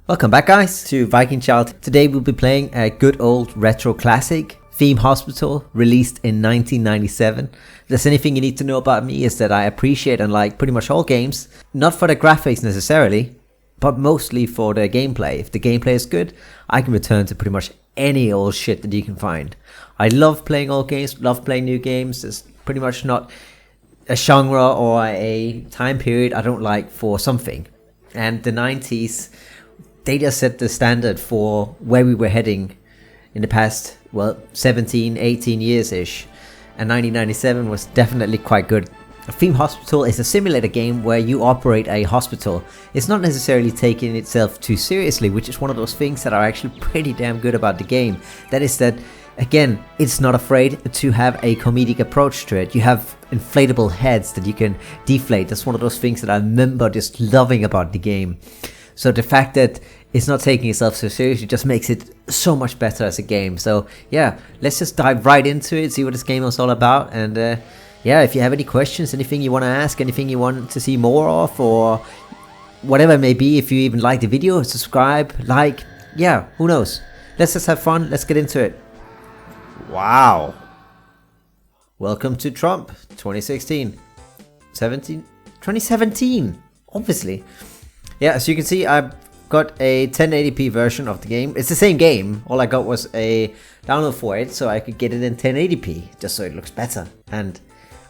Welcome back guys to Viking Child. Today we'll be playing a good old retro classic, Theme Hospital, released in 1997. If there's anything you need to know about me is that I appreciate and like pretty much all games, not for the graphics necessarily, but mostly for the gameplay. If the gameplay is good, I can return to pretty much any old shit that you can find. I love playing old games, love playing new games. There's pretty much not a genre or a time period I don't like for something. And the 90s, they just set the standard for where we were heading in the past, well, 17, 18 years-ish. And 1997 was definitely quite good. Theme Hospital is a simulator game where you operate a hospital. It's not necessarily taking itself too seriously, which is one of those things that are actually pretty damn good about the game. That is that, again, it's not afraid to have a comedic approach to it. You have inflatable heads that you can deflate. That's one of those things that I remember just loving about the game. So the fact that it's not taking itself so seriously just makes it so much better as a game. So yeah, let's just dive right into it, see what this game is all about. And yeah, if you have any questions, anything you want to ask, anything you want to see more of, or whatever it may be, if you even like the video, subscribe, like, yeah, who knows. Let's just have fun, let's get into it. Wow. Welcome to Trump 2016. 2017, obviously. Yeah, as you can see, I've got a 1080p version of the game. It's the same game. All I got was a download for it, so I could get it in 1080p, just so it looks better. And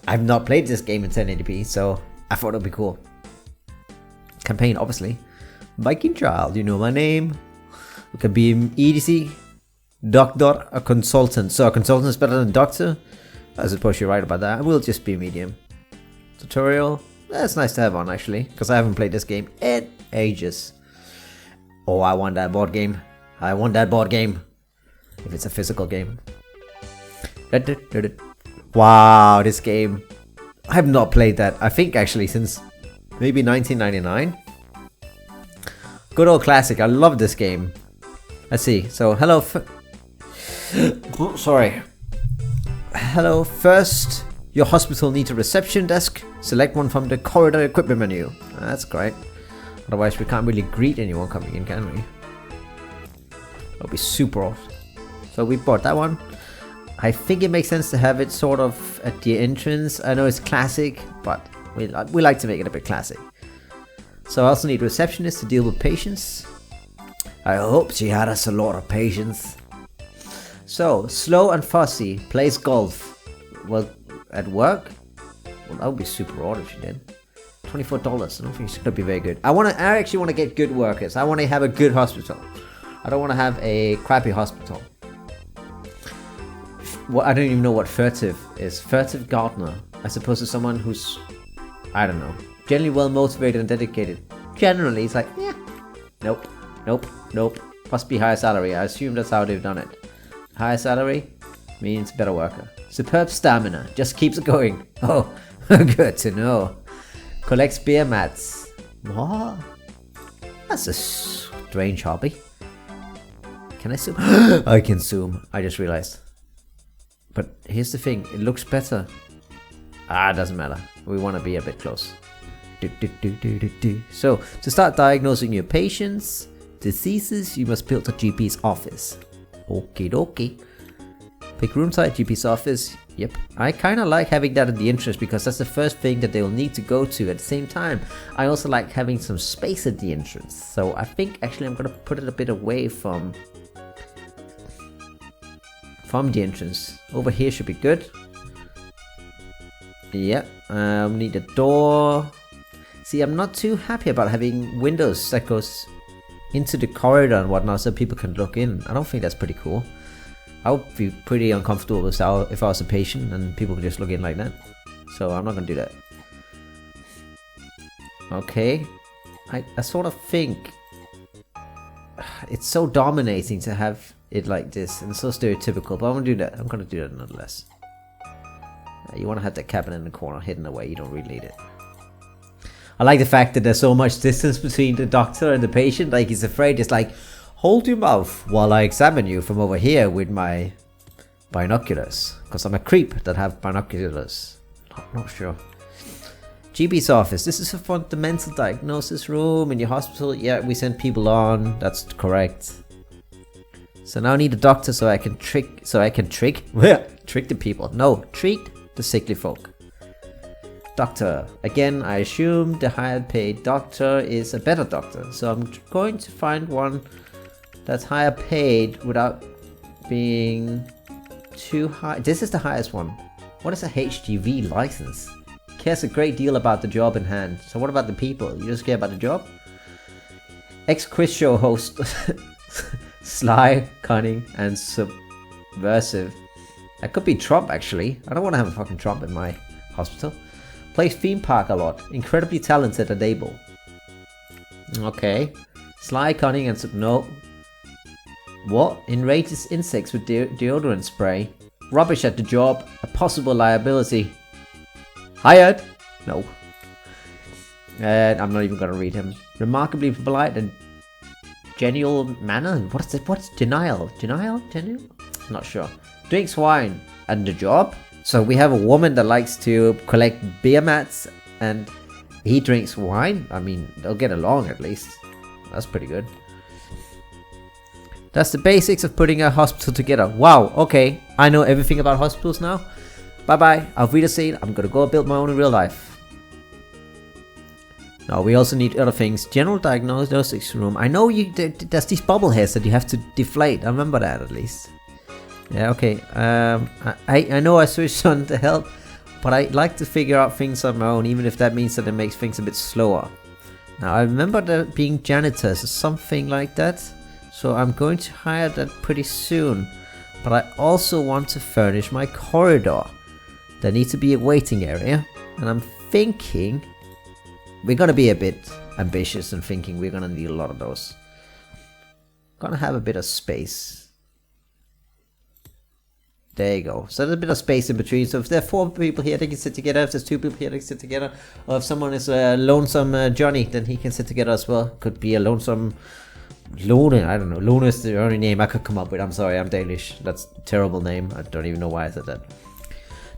I've not played this game in 1080p, so I thought it would be cool. Campaign, obviously. Viking Child, you know my name. We can be EDC, Doctor, a consultant. So a consultant is better than doctor? I suppose you're right about that. We'll just be medium. Tutorial. That's nice to have on, actually, because I haven't played this game in ages. Oh, I want that board game. I want that board game. If it's a physical game. Wow, this game. I have not played that, I think, actually, since maybe 1999. Good old classic. I love this game. Let's see. So, hello. Sorry. Hello, first. Your hospital needs a reception desk. Select one from the corridor equipment menu. That's great. Otherwise, we can't really greet anyone coming in, can we? That'll be super awesome. So we bought that one. I think it makes sense to have it sort of at the entrance. I know it's classic, but we like to make it a bit classic. So I also need a receptionist to deal with patients. I hope she had us a lot of patience. So, Slow and Fussy plays golf. Well, at work? Well, that would be super odd if she did. $24. I don't think it's gonna be very good. I actually want to get good workers. I want to have a good hospital. I don't want to have a crappy hospital. Well, I don't even know what furtive is. Furtive gardener. I suppose it's someone who's, I don't know, generally well motivated and dedicated. Generally, it's like, yeah, nope, nope, nope. Must be higher salary. I assume that's how they've done it. Higher salary means better worker. Superb stamina. Just keeps it going. Oh, good to know. Collects beer mats. What? That's a strange hobby. Can I zoom? I can zoom. I just realized. But here's the thing. It looks better. Ah, it doesn't matter. We want to be a bit close. So, to start diagnosing your patients' diseases, you must build a GP's office. Okie dokie. Pick room type, GP's office. Yep. I kind of like having that in the entrance because that's the first thing that they will need to go to at the same time. I also like having some space at the entrance. So I think actually I'm going to put it a bit away from the entrance. Over here should be good. Yep. Need a door. See, I'm not too happy about having windows that goes into the corridor and whatnot so people can look in. I don't think that's pretty cool. I would be pretty uncomfortable with how if I was a patient and people could just look in like that. So I'm not going to do that. Okay. I sort of think it's so dominating to have it like this and so stereotypical, but I'm going to do that. I'm going to do that nonetheless. You want to have that cabinet in the corner hidden away. You don't really need it. I like the fact that there's so much distance between the doctor and the patient. Like he's afraid. It's like, hold your mouth while I examine you from over here with my binoculars. Because I'm a creep that have binoculars. Not sure. GP's office. This is a fundamental diagnosis room in your hospital. Yeah, we send people on. That's correct. So now I need a doctor so I can trick the people. No, treat the sickly folk. Doctor. Again, I assume the higher paid doctor is a better doctor. So I'm going to find one that's higher paid without being too high. This is the highest one. What is a HGV license? Cares a great deal about the job in hand. So what about the people? You just care about the job? Ex-quiz show host. Sly, cunning, and subversive. That could be Trump, actually. I don't want to have a fucking Trump in my hospital. Plays theme park a lot. Incredibly talented and able. Okay. Sly, cunning, and no. What? Enrages insects with deodorant spray. Rubbish at the job. A possible liability. Hired? No. And I'm not even gonna read him. Remarkably polite and genial manner. What is it? What's denial? Denial? Genuine? Not sure. Drinks wine. And the job? So we have a woman that likes to collect beer mats and he drinks wine. I mean, they'll get along at least. That's pretty good. That's the basics of putting a hospital together. Wow, okay. I know everything about hospitals now. Bye bye. Auf Wiedersehen. I'm gonna go build my own in real life. Now we also need other things. General diagnostics room. I know there's these bubble heads that you have to deflate. I remember that at least. Yeah, okay. I know I switched on to help, but I like to figure out things on my own, even if that means that it makes things a bit slower. Now I remember there being janitors or something like that. So I'm going to hire that pretty soon. But I also want to furnish my corridor. There needs to be a waiting area. And I'm thinking we're going to be a bit ambitious and thinking we're going to need a lot of those. Gonna have a bit of space. There you go. So there's a bit of space in between. So if there are 4 people here, they can sit together. If there's 2 people here, they can sit together. Or if someone is a lonesome Johnny, then he can sit together as well. Could be a lonesome Luna, I don't know. Luna is the only name I could come up with. I'm sorry, I'm Danish. That's a terrible name. I don't even know why I said that.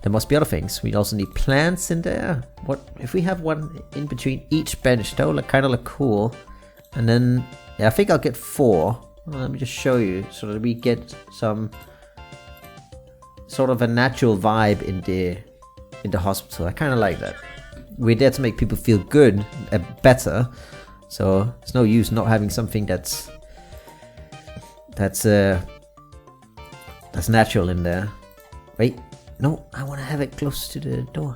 There must be other things. We also need plants in there. What if we have one in between each bench? That would look, kind of look cool. And then, yeah, I think I'll get 4. Well, let me just show you so that we get some sort of a natural vibe in the hospital. I kind of like that. We're there to make people feel good, better. So it's no use not having something that's natural in there. Wait, no, I want to have it close to the door.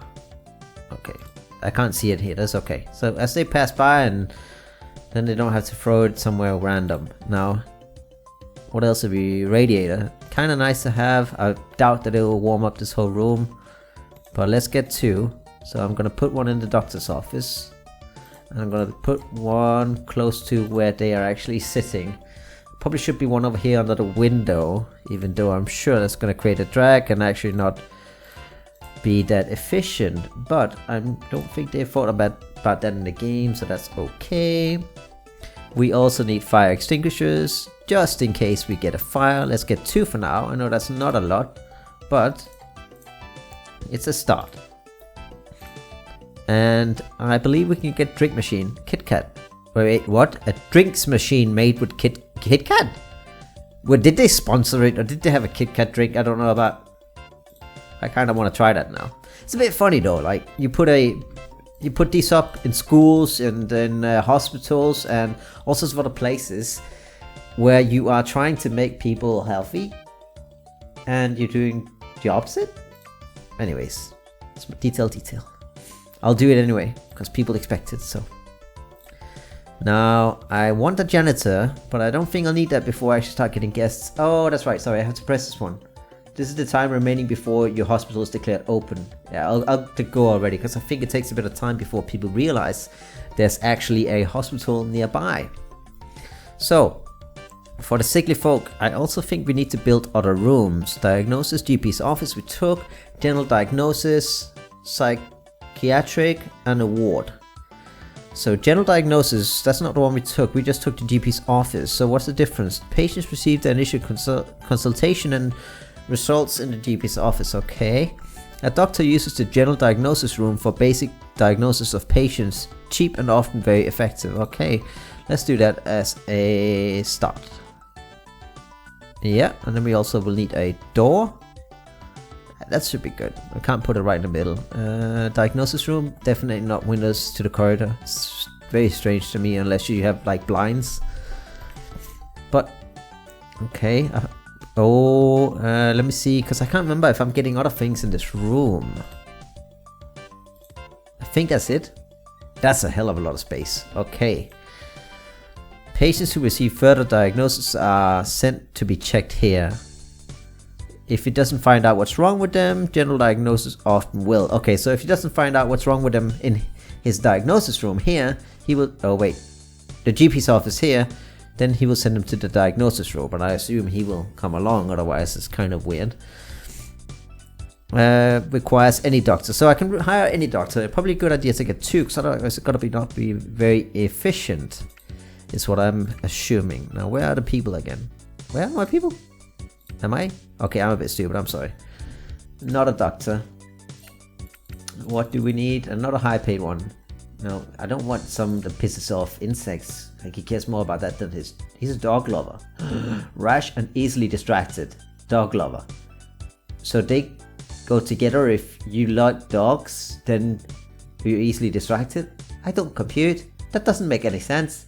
Okay, I can't see it here. That's okay. So as they pass by, and then they don't have to throw it somewhere random. Now, what else have we? Radiator, kind of nice to have. I doubt that it will warm up this whole room, but let's get 2. So I'm gonna put one in the doctor's office. And I'm gonna put one close to where they are actually sitting. Probably should be one over here under the window, even though I'm sure that's gonna create a drag and actually not be that efficient. But I don't think they thought about that in the game, so that's okay. We also need fire extinguishers, just in case we get a fire. Let's get 2 for now. I know that's not a lot, but it's a start. And I believe we can get drink machine. Kit Kat. Wait, what? A drinks machine made with Kit Kat? Well, did they sponsor it or did they have a Kit Kat drink? I don't know about. I kind of want to try that now. It's a bit funny though. Like you put these up in schools and in hospitals and all sorts of other places where you are trying to make people healthy, and you're doing the opposite. Anyways, it's detail. I'll do it anyway, because people expect it, so. Now, I want a janitor, but I don't think I'll need that before I actually start getting guests. Oh, that's right, sorry, I have to press this one. This is the time remaining before your hospital is declared open. Yeah, I'll go already, because I think it takes a bit of time before people realize there's actually a hospital nearby. So, for the sickly folk, I also think we need to build other rooms. Diagnosis, GP's office we took, general diagnosis, psychiatric, and a ward. So general diagnosis, that's not the one we took. We just took the GP's office. So what's the difference? Patients receive the initial consultation and results in the GP's office. Okay. A doctor uses the general diagnosis room for basic diagnosis of patients. Cheap and often very effective. Okay, let's do that as a start. Yeah, and then we also will need a door. That should be good. I can't put it right in the middle. Diagnosis room, definitely not windows to the corridor. It's very strange to me unless you have like blinds. But okay. Let me see, because I can't remember if I'm getting other things in this room. I think that's it. That's a hell of a lot of space. Okay. Patients who receive further diagnosis are sent to be checked here. If he doesn't find out what's wrong with them, general diagnosis often will. Okay, so if he doesn't find out what's wrong with them in his diagnosis room here, he will... Oh, wait. The GP's office here, then he will send them to the diagnosis room. But I assume he will come along, otherwise it's kind of weird. Requires any doctor. So I can hire any doctor. Probably a good idea to get two, because otherwise it's got to not be very efficient, is what I'm assuming. Now, where are the people again? Where are my people? Am I? Okay, I'm a bit stupid, I'm sorry. Not a doctor. What do we need? Another high paid one. No, I don't want some that pisses off insects. Like, he cares more about that than he's a dog lover. Rash and easily distracted. Dog lover. So they go together. If you like dogs, then you're easily distracted. I don't compute. That doesn't make any sense.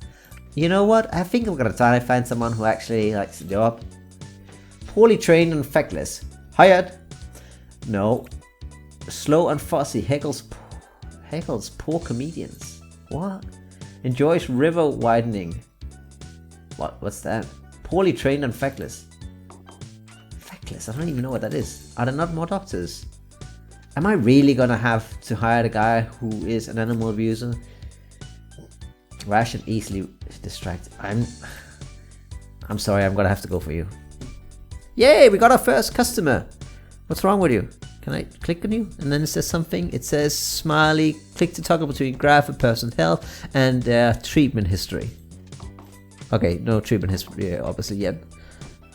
You know what? I think I'm gonna try and find someone who actually likes the job. Poorly trained and feckless. Hired. No. Slow and fussy. Heckles poor comedians. What? Enjoys river widening. What's that? Poorly trained and feckless. Feckless? I don't even know what that is. Are there not more doctors? Am I really gonna have to hire the guy who is an animal abuser? Rash and easily distracted. I'm sorry, I'm gonna have to go for you. Yay, we got our first customer. What's wrong with you? Can I click on you? And then it says something. It says smiley. Click to toggle between graph a person's health and their treatment history. Okay, no treatment history obviously yet.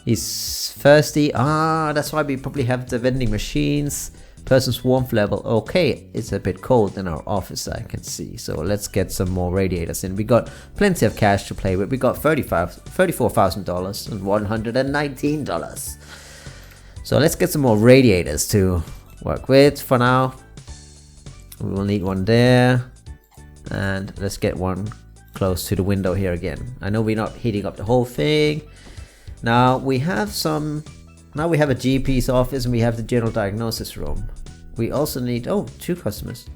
He's thirsty. That's why we probably have the vending machines. Person's warmth level. Okay, it's a bit cold in our office, I can see. So let's get some more radiators in. We got plenty of cash to play with. We got $34,000 and $119. So let's get some more radiators to work with for now. We will need one there. And let's get one close to the window here again. I know we're not heating up the whole thing. Now we have a GP's office and we have the general diagnosis room. We also need, two customers.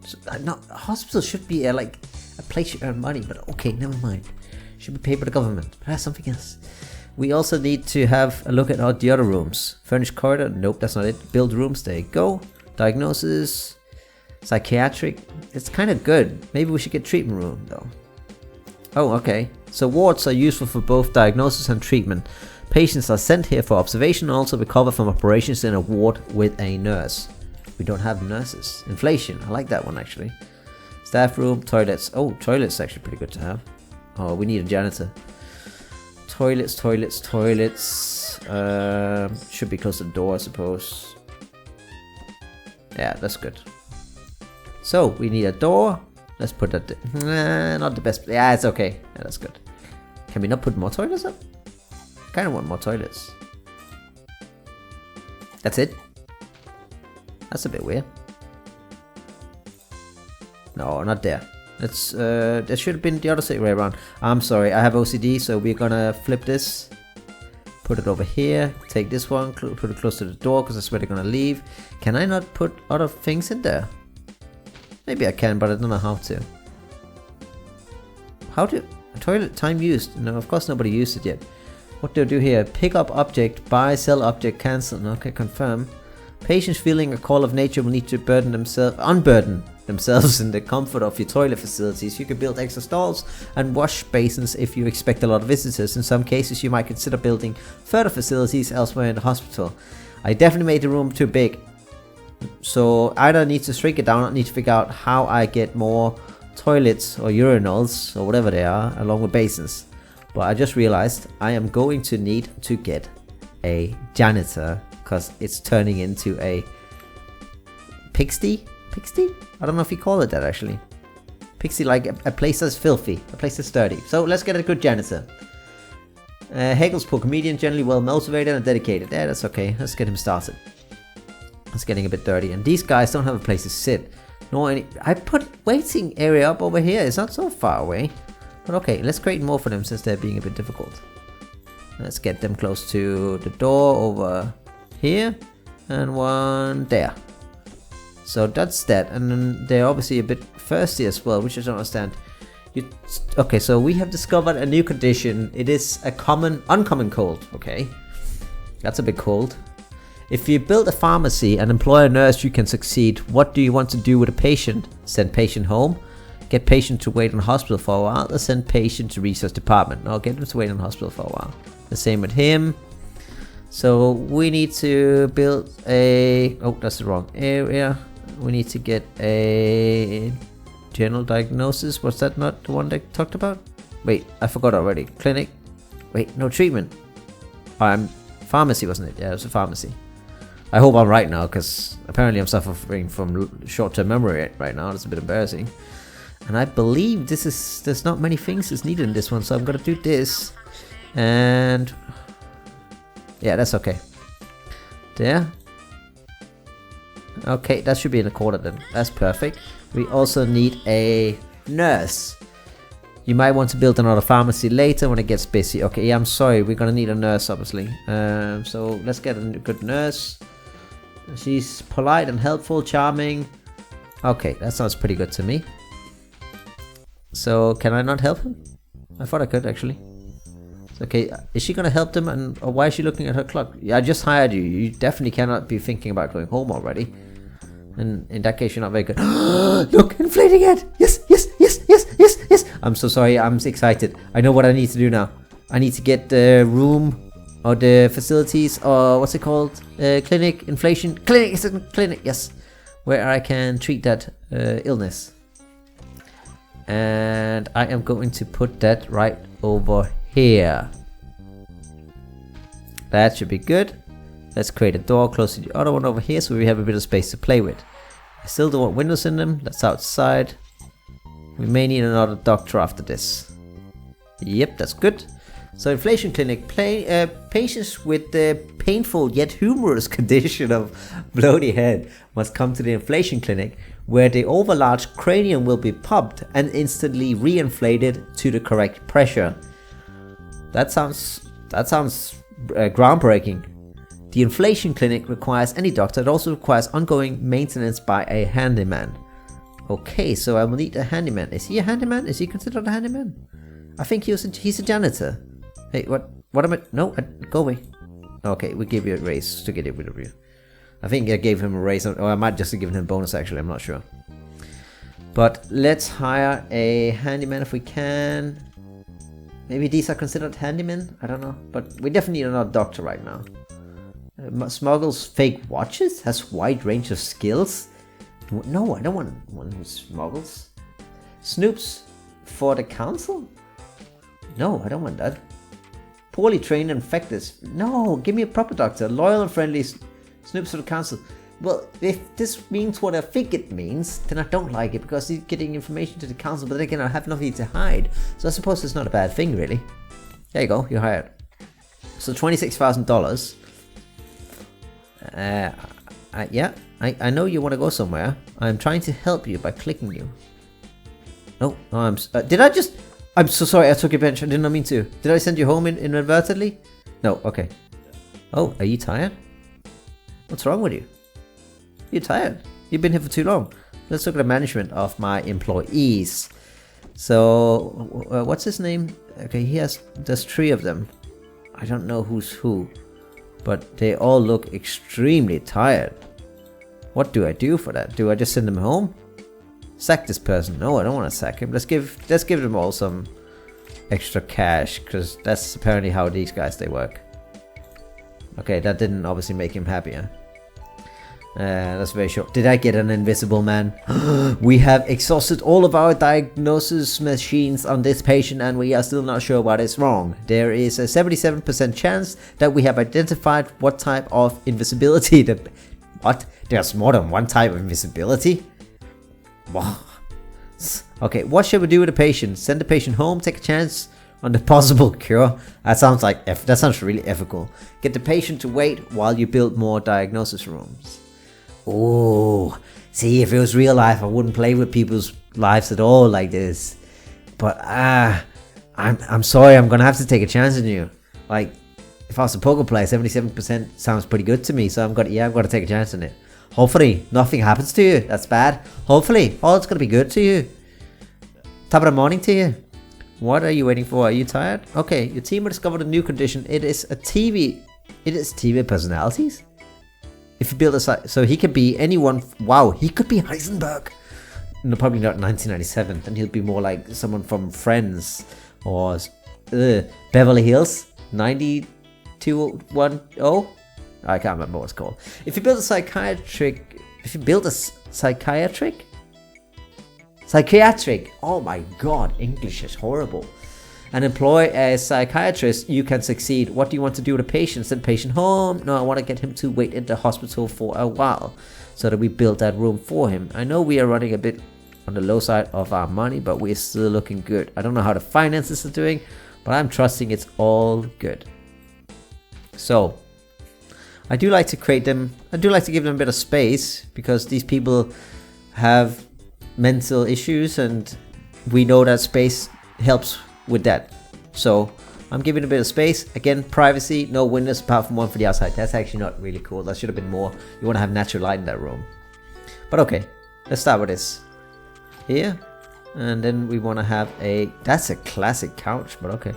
So, no, a hospital should be like a place you earn money, but okay, never mind. Should be paid by the government. Perhaps something else. We also need to have a look at all the other rooms. Furnished corridor, nope, that's not it. Build rooms, there you go. Diagnosis, psychiatric, it's kind of good. Maybe we should get treatment room though. Oh, okay. So wards are useful for both diagnosis and treatment. Patients are sent here for observation and also recover from operations in a ward with a nurse. We don't have nurses. Inflation, I like that one actually. Staff room, toilets. Oh, toilets actually pretty good to have. Oh, we need a janitor. Toilets. Should be close to the door, I suppose. Yeah, that's good. So, we need a door. Let's put that... not the best... Yeah, it's okay. Yeah, that's good. Can we not put more toilets up? Kind of want more toilets. That's it? That's a bit weird. No, not there. Let's there should have been the other way around. I'm sorry, I have OCD, so we're gonna flip this. Put it over here. Take this one, put it close to the door because that's where they're gonna leave. Can I not put other things in there? Maybe I can, but I don't know how to. How to... Toilet time used. No, of course nobody used it yet. What do I do here? Pick up object, buy, sell object, cancel. Okay, confirm. Patients feeling a call of nature will need to unburden themselves in the comfort of your toilet facilities. You can build extra stalls and wash basins if you expect a lot of visitors. In some cases, you might consider building further facilities elsewhere in the hospital. I definitely made the room too big. So either I need to shrink it down, I need to figure out how I get more toilets or urinals or whatever they are along with basins. But I just realized I am going to need to get a janitor because it's turning into a pigsty Pixie? I don't know if you call it that actually. Pixie, like a place that's filthy, a place that's dirty. So let's get a good janitor. Hegel's poor comedian, generally well motivated and dedicated. Yeah, that's okay. Let's get him started. It's getting a bit dirty, and these guys don't have a place to sit. Nor any. I put waiting area up over here. It's not so far away, but okay. Let's create more for them since they're being a bit difficult. Let's get them close to the door over here, and one there. So that's that, and then they're obviously a bit thirsty as well, which I don't understand. Okay, so we have discovered a new condition. It is a uncommon cold. Okay, that's a bit cold. If you build a pharmacy and employ a nurse, you can succeed. What do you want to do with a patient? Send patient home? Get patient to wait in hospital for a while? Or send patient to research department? No, get them to wait in hospital for a while. The same with him. So we need to build a... Oh, that's the wrong area. We need to get a general diagnosis. Was that not the one they talked about? Wait, I forgot already. Clinic. Wait, no treatment. Pharmacy, wasn't it? Yeah, it was a pharmacy. I hope I'm right now, because apparently I'm suffering from short-term memory right now. It's a bit embarrassing. And I believe there's not many things that's needed in this one, so I'm gonna do this. And yeah, that's okay. There. Okay, that should be in a quarter then. That's perfect. We also need a nurse. You might want to build another pharmacy later when it gets busy. Okay, yeah, I'm sorry. We're gonna need a nurse, obviously. So let's get a good nurse. She's polite and helpful, charming. Okay, that sounds pretty good to me. So can I not help him? I thought I could actually. Okay, is she gonna help them? Or why is she looking at her clock? Yeah, I just hired you. You definitely cannot be thinking about going home already. And in that case, you're not very good. Look, inflating head! Yes, yes, yes, yes, yes, yes! I'm so sorry, I'm excited. I know what I need to do now. I need to get the room or the facilities, or what's it called? Clinic, inflation. Clinic, is it clinic? Yes. Where I can treat that illness. And I am going to put that right over here. That should be good. Let's create a door close to the other one over here so we have a bit of space to play with. I still don't want windows in them. That's outside. We may need another doctor after this. Yep, that's good. So inflation clinic. Patients with the painful yet humorous condition of bloody head must come to the inflation clinic, where the overlarge cranium will be popped and instantly reinflated to the correct pressure. That sounds groundbreaking. The inflation clinic requires any doctor. It also requires ongoing maintenance by a handyman. Okay, so I will need a handyman. Is he a handyman? Is he considered a handyman? I think he's a janitor. Hey, what am I? No, go away. Okay, we give you a raise to get rid of you. I think I gave him a raise, or I might just have given him a bonus actually, I'm not sure. But let's hire a handyman if we can. Maybe these are considered handymen? I don't know. But we definitely need another doctor right now. Smuggles fake watches? Has wide range of skills? No, I don't want one who smuggles. Snoops for the council? No, I don't want that. Poorly trained infectors? No, give me a proper doctor. Loyal and friendly snoops for the council. Well, if this means what I think it means, then I don't like it, because he's getting information to the council, but again, I have nothing to hide. So I suppose it's not a bad thing, really. There you go, you're hired. So $26,000. Yeah, I know you want to go somewhere. I'm trying to help you by clicking you. No, I'm so sorry, I took your bench. I did not mean to. Did I send you home inadvertently? No, okay. Oh, are you tired? What's wrong with you? You're tired. You've been here for too long. Let's look at the management of my employees. So, what's his name? Okay, there's 3 of them. I don't know who's who, but they all look extremely tired. What do I do for that? Do I just send them home? Sack this person? No, I don't want to sack him. Let's give them all some extra cash, because that's apparently how these guys they work. Okay, that didn't obviously make him happier. That's very short. Did I get an invisible man? We have exhausted all of our diagnosis machines on this patient, and we are still not sure what is wrong. There is a 77% chance that we have identified what type of invisibility What? There's more than one type of invisibility? Wow. Okay, what should we do with the patient? Send the patient home, take a chance on the possible cure? That sounds really ethical. Get the patient to wait while you build more diagnosis rooms. Oh, see, if it was real life, I wouldn't play with people's lives at all like this. But I'm sorry, I'm gonna have to take a chance on you. Like, if I was a poker player, 77% sounds pretty good to me. So I'm gonna take a chance on it. Hopefully, nothing happens to you. That's bad. Hopefully, all it's gonna be good to you. Top of the morning to you. What are you waiting for? Are you tired? Okay, your team will discover a new condition. It is TV personalities. If you build a site, so he could be anyone. Wow, he could be Heisenberg. No, probably not 1997. Then he'll be more like someone from Friends or Beverly Hills 90210. I can't remember what it's called. If you build a psychiatric, oh my god, English is horrible, and employ a psychiatrist, you can succeed. What do you want to do with a patient? Send the patient home? No, I want to get him to wait in the hospital for a while so that we build that room for him. I know we are running a bit on the low side of our money, but we're still looking good. I don't know how the finances are doing, but I'm trusting it's all good. So I do like to create them. I do like to give them a bit of space because these people have mental issues and we know that space helps with that. So I'm giving a bit of space. Again, privacy, no windows apart from one for the outside. That's actually not really cool. That should have been more. You want to have natural light in that room. But okay, let's start with this. Here. And then we want to have that's a classic couch, but okay.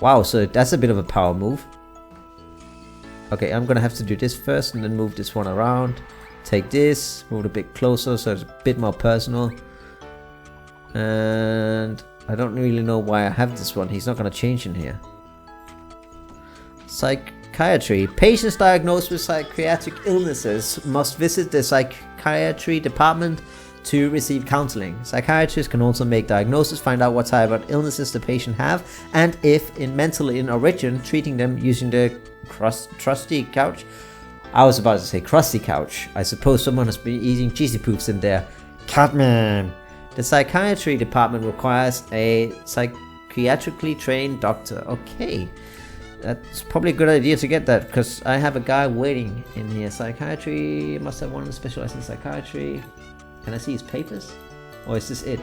Wow, so that's a bit of a power move. Okay, I'm gonna have to do this first and then move this one around. Take this, move it a bit closer so it's a bit more personal. And I don't really know why I have this one. He's not gonna change in here. Psychiatry. Patients diagnosed with psychiatric illnesses must visit the psychiatry department to receive counseling. Psychiatrists can also make diagnosis, find out what type of illnesses the patient have, and if mentally in origin, treating them using the trusty couch. I was about to say crusty couch. I suppose someone has been eating cheesy poofs in there. Catman. The psychiatry department requires a psychiatrically trained doctor. Okay. That's probably a good idea to get that because I have a guy waiting in here. Psychiatry, must have one specialized in psychiatry. Can I see his papers? Or is this it?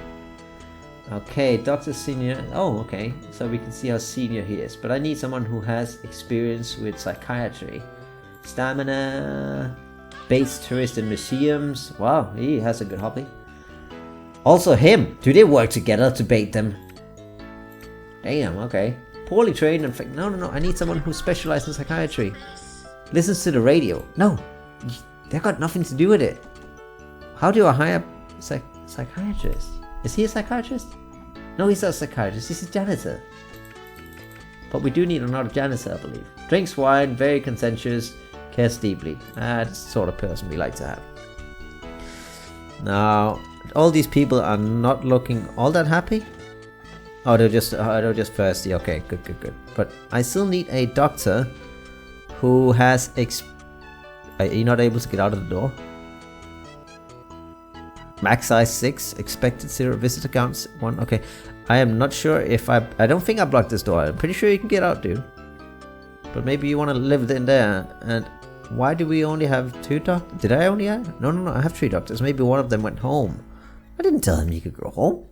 Okay, Dr. Senior. Oh, okay. So we can see how senior he is. But I need someone who has experience with psychiatry. Stamina. Based tourist in museums. Wow, he has a good hobby. Also him. Do they work together to bait them? Damn, okay. Poorly trained and no. I need someone who specializes in psychiatry. Listens to the radio. No. They got nothing to do with it. How do I hire psychiatrist? Is he a psychiatrist? No, he's not a psychiatrist. He's a janitor. But we do need another janitor, I believe. Drinks wine, very conscientious, cares deeply. That's the sort of person we like to have. Now, all these people are not looking all that happy. Oh, they're just thirsty. Okay, good. But I still need a doctor who has Are you not able to get out of the door? Max size 6, expected 0, visitor counts 1. Okay, I am not sure if I don't think I blocked this door. I'm pretty sure you can get out, dude. But maybe you want to live in there. And why do we only have 2 doctors? Did I only have? No, I have 3 doctors. Maybe one of them went home. I didn't tell him he could go home.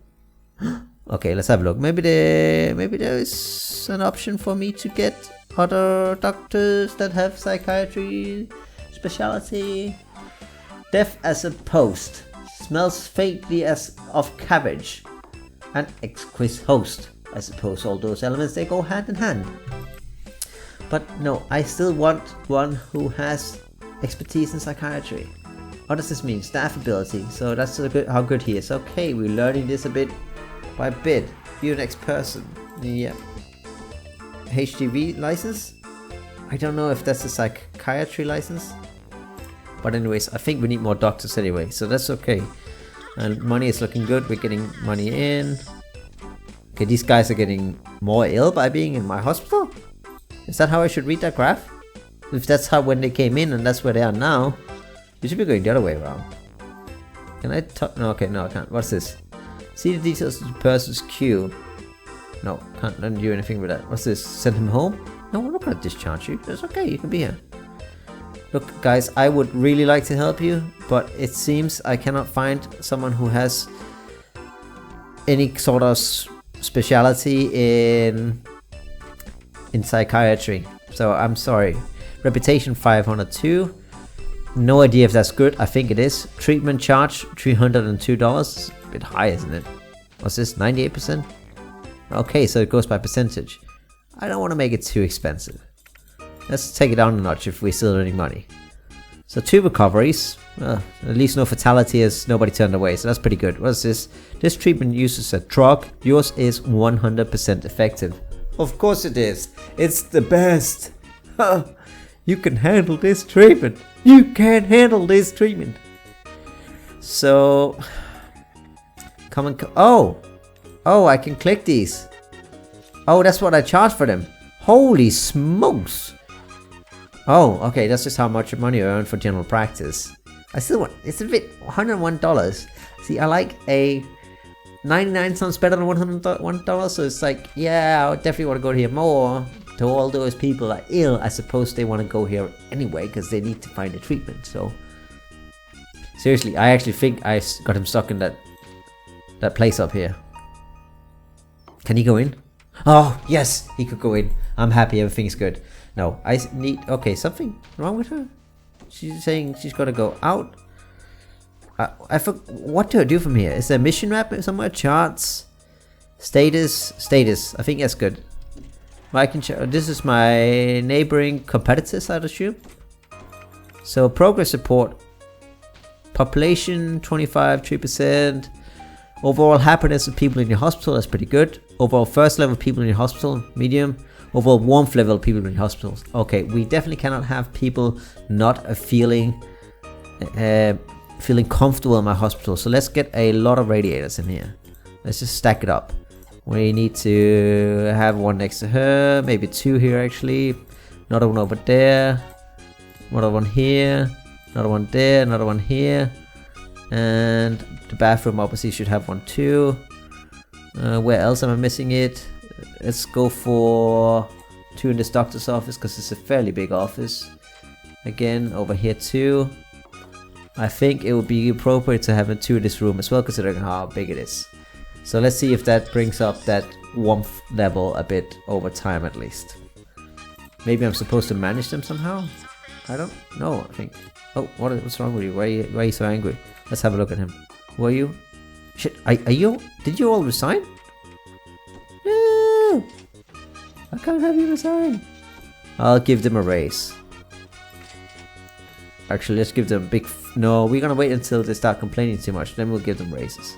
Okay, let's have a look. Maybe there is an option for me to get other doctors that have psychiatry specialty. Deaf as a post. Smells faintly as of cabbage. An exquisite host. I suppose all those elements, they go hand in hand. But no, I still want one who has expertise in psychiatry. What does this mean? Staff ability. So that's how good he is. Okay, we're learning this a bit by bit. View next person. Yeah. HGV license? I don't know if that's a psychiatry license. But anyways, I think we need more doctors anyway, so that's okay. And money is looking good. We're getting money in. Okay, these guys are getting more ill by being in my hospital? Is that how I should read that graph? If that's how when they came in and that's where they are now, you should be going the other way around. Can I talk? No, okay, no, I can't. What's this? See the details of the person's queue. No, can't do anything with that. What's this? Send him home? No, we're not gonna discharge you. It's okay, you can be here. Look, guys, I would really like to help you, but it seems I cannot find someone who has any sort of speciality in psychiatry. So I'm sorry. Reputation 502. No idea if that's good. I think it is. Treatment charge $302. A bit high, isn't it? What's this? 98%? Okay, so it goes by percentage. I don't want to make it too expensive. Let's take it down a notch if we're still earning money. So 2 recoveries. At least no fatality as nobody turned away, so that's pretty good. What's this? This treatment uses a drug. Yours is 100% effective. Of course it is. It's the best. You can handle this treatment. You can handle this treatment. So, come and oh, I can click these. Oh, that's what I charge for them. Holy smokes. Oh, okay, that's just how much money I earn for general practice. I still want, it's a bit, $101. See, I like a 99 sounds better than $101, so it's like, yeah, I definitely want to go here more. To all those people that are ill, I suppose they want to go here anyway, because they need to find a treatment, so. Seriously, I actually think I got him stuck in that place up here. Can he go in? Oh, yes, he could go in. I'm happy, everything's good. No, I need, okay, something wrong with her? She's saying she's got to go out. I forgot, what do I do from here? Is there a mission map somewhere? Charts? Status? Status, I think that's good. I can check, this is my neighboring competitors, I'd assume. So progress report. Population 25, 3%. Overall happiness of people in your hospital, that's pretty good. Overall first level people in your hospital, medium. Overall warmth level of people in your hospitals. Okay, we definitely cannot have people not feeling comfortable in my hospital. So let's get a lot of radiators in here. Let's just stack it up. We need to have one next to her, maybe 2 here actually. Another one over there. Another one here. Another one there, another one here. And the bathroom obviously should have one too. Where else am I missing it? Let's go for 2 in this doctor's office because it's a fairly big office. Again, over here too. I think it would be appropriate to have 2 in this room as well, considering how big it is. So let's see if that brings up that warmth level a bit over time at least. Maybe I'm supposed to manage them somehow? I don't know, I think. Oh, what's wrong with you? Why are you so angry? Let's have a look at him. Who are you? Shit, are you? Did you all resign? No! I can't have you resign. I'll give them a raise. Actually, let's give them a big... No, we're gonna wait until they start complaining too much, then we'll give them raises.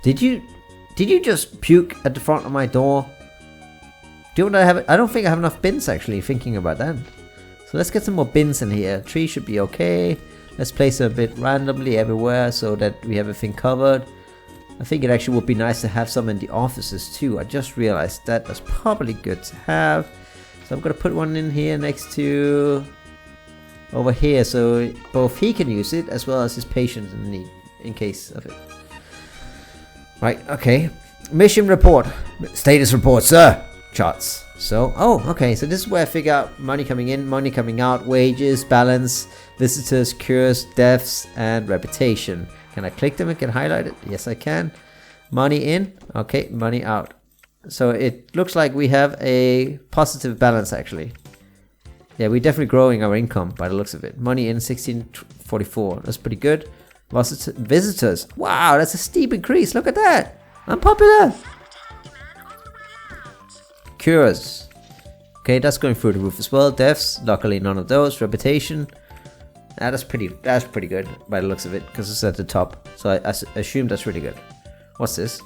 Did you just puke at the front of my door? Don't I have? I don't think I have enough bins actually, thinking about that. So let's get some more bins in here. 3 should be okay. Let's place them a bit randomly everywhere so that we have everything covered. I think it actually would be nice to have some in the offices too. I just realized that that's probably good to have. So I'm gonna put one in here next to over here, so both he can use it as well as his patients in need in case of it. Right, okay. Mission report. Status report, sir. Charts. So, oh, okay. So this is where I figure out money coming in, money coming out, wages, balance, visitors, cures, deaths, and reputation. Can I click them and can highlight it? Yes, I can. Money in. Okay, money out. So it looks like we have a positive balance actually. Yeah, we're definitely growing our income by the looks of it. Money in 1644. That's pretty good. Visitors. Wow, that's a steep increase. Look at that. I'm popular. Cures. Okay, that's going through the roof as well. Deaths. Luckily, none of those. Reputation. That's pretty good by the looks of it because it's at the top. So I assume that's really good. What's this?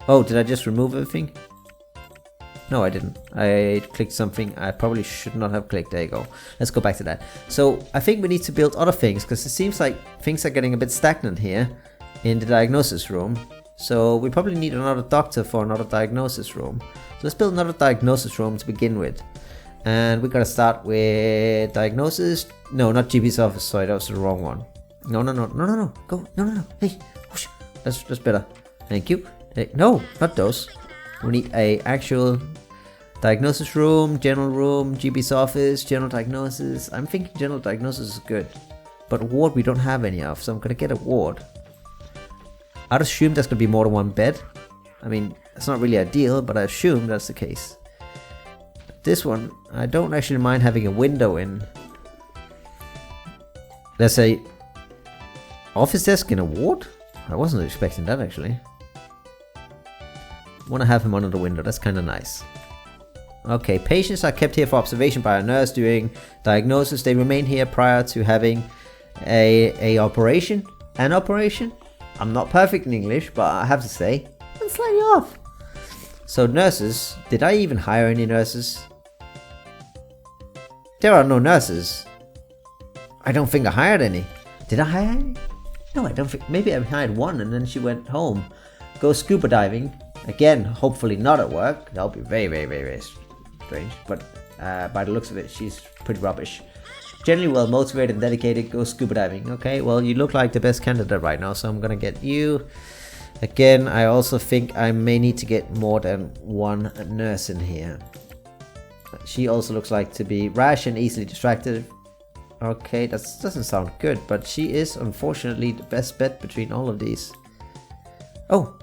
Oh, did I just remove everything? No, I didn't. I clicked something I probably should not have clicked. There you go. Let's go back to that. So I think we need to build other things because it seems like things are getting a bit stagnant here in the diagnosis room. So we probably need another doctor for another diagnosis room. So let's build another diagnosis room to begin with. And we're gonna start with diagnosis. No, not GP's office. Sorry, that was the wrong one. No. Go. No. Hey, whoosh. That's better. Thank you. Hey, no, not those. We need a actual diagnosis room, general room, GP's office, general diagnosis. I'm thinking general diagnosis is good. But ward we don't have any of, so I'm gonna get a ward. I'd assume there's gonna be more than one bed. I mean, it's not really ideal, but I assume that's the case. This one, I don't actually mind having a window in. There's a office desk in a ward? I wasn't expecting that actually. Want to have him under the window, that's kind of nice. Okay, patients are kept here for observation by a nurse during diagnosis. They remain here prior to having an operation. An operation? I'm not perfect in English, but I have to say, I'm slightly off. So nurses, did I even hire any nurses? There are no nurses. I don't think I hired any. Did I hire any? No, I don't think. Maybe I hired one and then she went home. Go scuba diving. Again, hopefully not at work. That'll be very, very, very, very strange. But by the looks of it, she's pretty rubbish. Generally well motivated and dedicated. Go scuba diving. Okay, well, you look like the best candidate right now, so I'm gonna get you. Again, I also think I may need to get more than one nurse in here. She also looks like to be rash and easily distracted. Okay, that doesn't sound good, but she is unfortunately the best bet between all of these. Oh,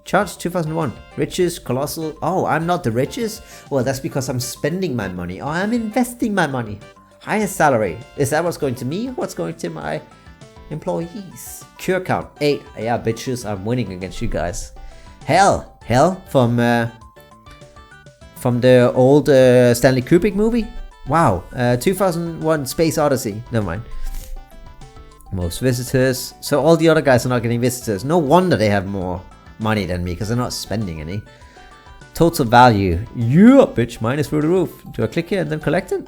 charge 2001. Riches, colossal. Oh, I'm not the richest? Well, that's because I'm spending my money. Oh, I'm investing my money. Highest salary. Is that what's going to me or what's going to my employees? Cure count 8. Yeah, bitches, I'm winning against you guys. Hell from the old Stanley Kubrick movie. Wow, 2001 Space Odyssey. Never mind. Most visitors. So all the other guys are not getting visitors. No wonder they have more money than me, because they're not spending any. Total value. Yeah, bitch, mine is through the roof. Do I click here and then collect it?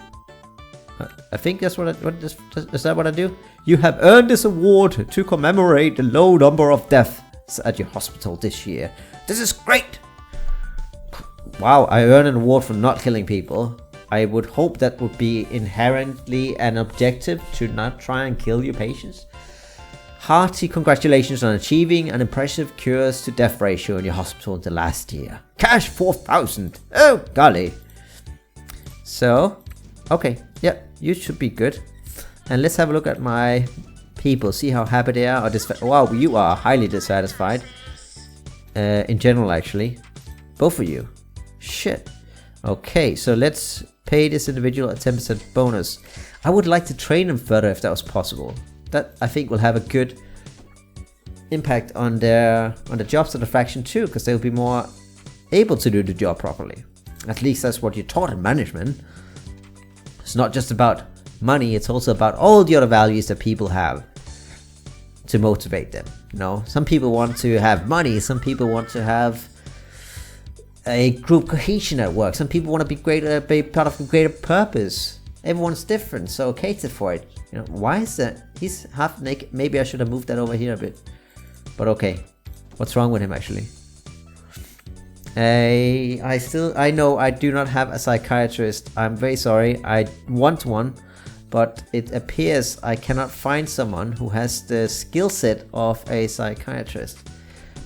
I think that's what is that what I do? You have earned this award to commemorate the low number of deaths at your hospital this year. This is great! Wow, I earned an award for not killing people. I would hope that would be inherently an objective to not try and kill your patients. Hearty congratulations on achieving an impressive cures to death ratio in your hospital in the last year. Cash 4,000. Oh, golly. So, okay, yep, you should be good. And let's have a look at my people, see how happy they are. Or wow, you are highly dissatisfied. In general, actually. Both of you. Shit. Okay, so let's pay this individual a 10% bonus. I would like to train them further if that was possible. That I think will have a good impact on the job satisfaction too, because they'll be more able to do the job properly. At least that's what you're taught in management. It's not just about money, it's also about all the other values that people have to motivate them. You know, some people want to have money, some people want to have a group cohesion at work, some people want to be part of a greater purpose. Everyone's different, so cater for it. You know, why is that? He's half naked. Maybe I should have moved that over here a bit. But okay, what's wrong with him actually? I know I do not have a psychiatrist. I'm very sorry. I want one, but it appears I cannot find someone who has the skill set of a psychiatrist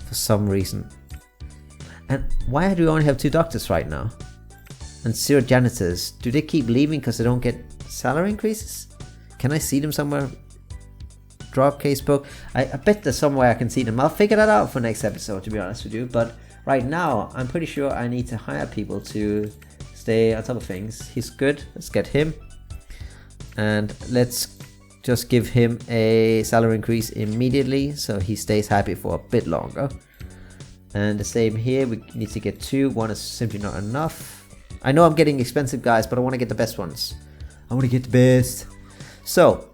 for some reason. And why do we only have 2 doctors right now? And 0 janitors. Do they keep leaving because they don't get salary increases? Can I see them somewhere? Drop case book. I bet there's somewhere I can see them. I'll figure that out for next episode, to be honest with you. But right now, I'm pretty sure I need to hire people to stay on top of things. He's good. Let's get him. And let's just give him a salary increase immediately so he stays happy for a bit longer. And the same here, we need to get 2. 1 is simply not enough. I know I'm getting expensive guys, but I want to get the best ones. I want to get the best. So,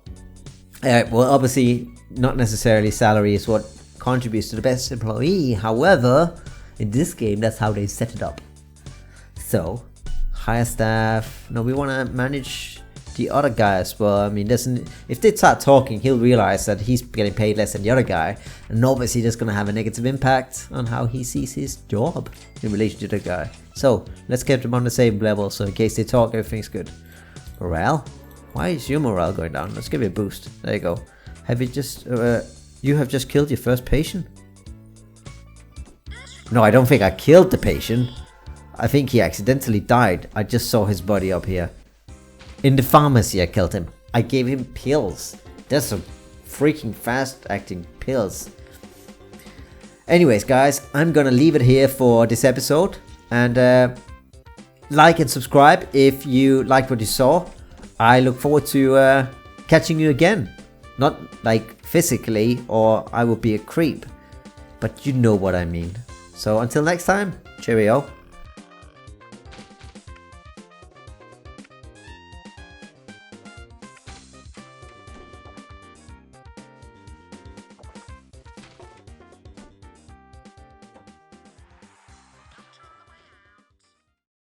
well, obviously, not necessarily salary is what contributes to the best employee. However, in this game, that's how they set it up. So, hire staff. No, we want to manage the other guy as well. I mean, if they start talking, he'll realize that he's getting paid less than the other guy, and obviously that's going to have a negative impact on how he sees his job in relation to the guy. So let's get them on the same level, so in case they talk, everything's good. Morale? Why is your morale going down? Let's give it a boost. There you go. Have you just... you have just killed your first patient? No, I don't think I killed the patient. I think he accidentally died. I just saw his body up here. In the pharmacy I killed him. I gave him pills. There's some freaking fast acting pills. Anyways guys, I'm gonna leave it here for this episode. And like and subscribe if you liked what you saw. I look forward to catching you again. Not like physically, or I will be a creep. But you know what I mean. So until next time, cheerio.